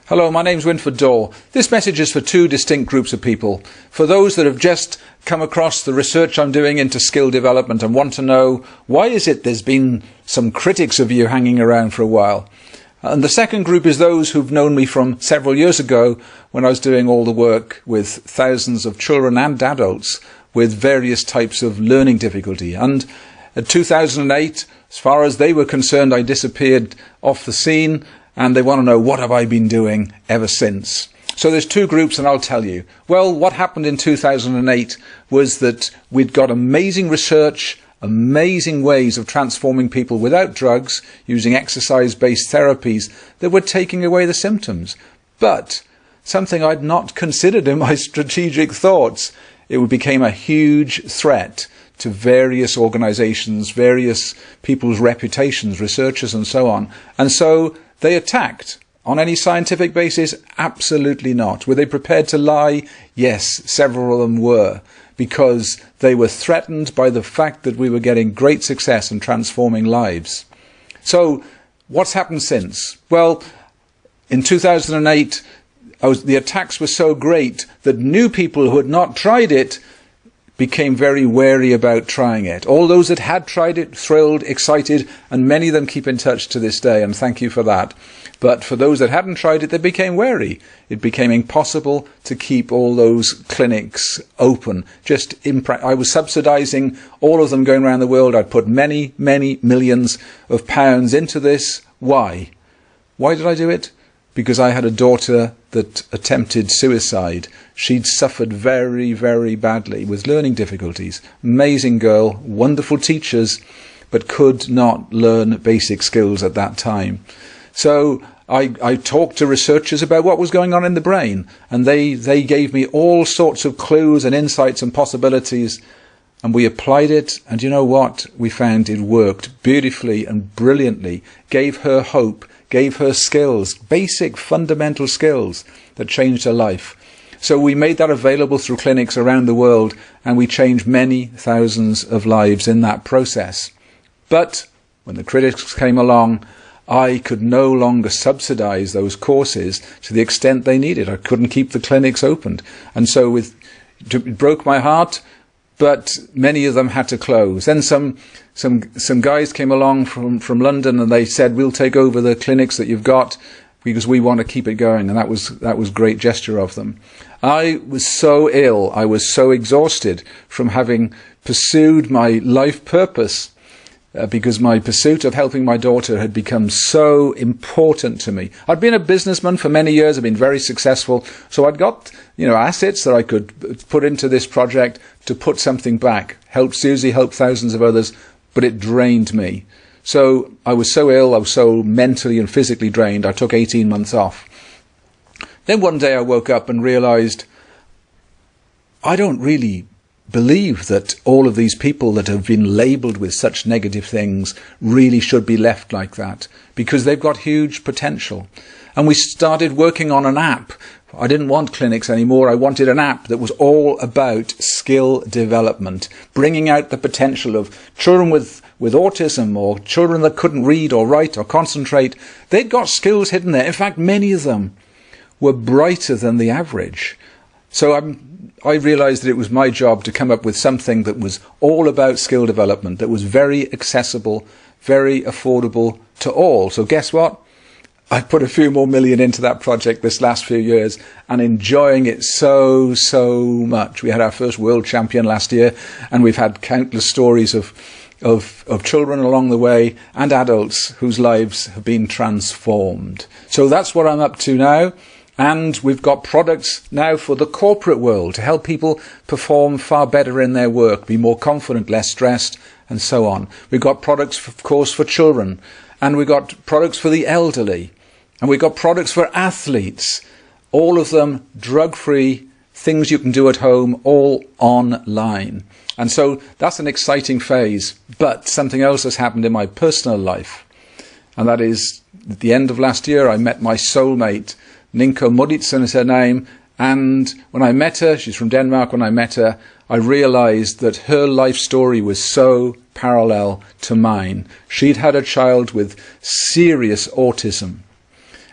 Hello, my name's Wynford Dore. This message is for two distinct groups of people. For those that have just come across the research I'm doing into skill development and want to know, why is it there's been some critics of you hanging around for a while? And the second group is those who've known me from several years ago when I was doing all the work with thousands of children and adults with various types of learning difficulty. And in 2008, as far as they were concerned, I disappeared off the scene, and they want to know, what have I been doing ever since? So there's two groups, and I'll tell you. Well, what happened in 2008 was that we'd got amazing research, amazing ways of transforming people without drugs, using exercise-based therapies that were taking away the symptoms. But something I'd not considered in my strategic thoughts, it became a huge threat to various organizations, various people's reputations, researchers and so on. And so they attacked. On any scientific basis? Absolutely not. Were they prepared to lie? Yes, several of them were, because they were threatened by the fact that we were getting great success in transforming lives. So what's happened since? Well, in 2008, the attacks were so great that new people who had not tried it became very wary about trying it. All those that had tried it, thrilled, excited, and many of them keep in touch to this day, and thank you for that. But for those that hadn't tried it, they became wary. It became impossible to keep all those clinics open. I was subsidizing all of them going around the world. I'd put many, many millions of pounds into this. Why? Why did I do it? Because I had a daughter that attempted suicide. She'd suffered very, very badly with learning difficulties. Amazing girl, wonderful teachers, but could not learn basic skills at that time. So I talked to researchers about what was going on in the brain, and they gave me all sorts of clues and insights and possibilities, and we applied it, and you know what? We found it worked beautifully and brilliantly, gave her hope, gave her skills, basic fundamental skills that changed her life. So we made that available through clinics around the world, and we changed many thousands of lives in that process. But when the critics came along, I could no longer subsidize those courses to the extent they needed. I couldn't keep the clinics opened. And so it broke my heart, but many of them had to close. Then some guys came along from London, and they said, we'll take over the clinics that you've got because we want to keep it going. And that was a great gesture of them. I was so ill. I was so exhausted from having pursued my life purpose because my pursuit of helping my daughter had become so important to me. I'd been a businessman for many years. I'd been very successful. So I'd got, assets that I could put into this project to put something back. Helped Susie, helped thousands of others, but it drained me. So I was so ill, I was so mentally and physically drained, I took 18 months off. Then one day I woke up and realized I don't really believe that all of these people that have been labelled with such negative things really should be left like that, because they've got huge potential. And we started working on an app. I didn't want clinics anymore. I wanted an app that was all about skill development, bringing out the potential of children with autism, or children that couldn't read or write or concentrate. They'd got skills hidden there. In fact, many of them were brighter than the average. So I realized that it was my job to come up with something that was all about skill development, that was very accessible, very affordable to all. So guess what? I put a few more million into that project this last few years, and enjoying it so much. We had our first world champion last year, and we've had countless stories of children along the way and adults whose lives have been transformed. So that's what I'm up to now. And we've got products now for the corporate world to help people perform far better in their work, be more confident, less stressed, and so on. We've got products, of course, for children, and we've got products for the elderly, and we've got products for athletes, all of them drug-free, things you can do at home, all online. And so that's an exciting phase. But something else has happened in my personal life, and that is at the end of last year I met my soulmate. Ninko Muditsen is her name, and when I met her, she's from Denmark, when I met her, I realized that her life story was so parallel to mine. She'd had a child with serious autism,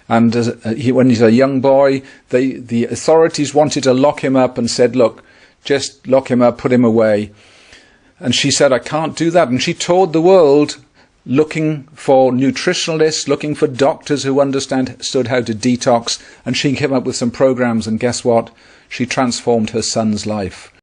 And when he's a young boy, the authorities wanted to lock him up and said, look, just lock him up, put him away. And she said, I can't do that. And she toured the world looking for nutritionalists, looking for doctors who understood how to detox. And she came up with some programs. And guess what? She transformed her son's life.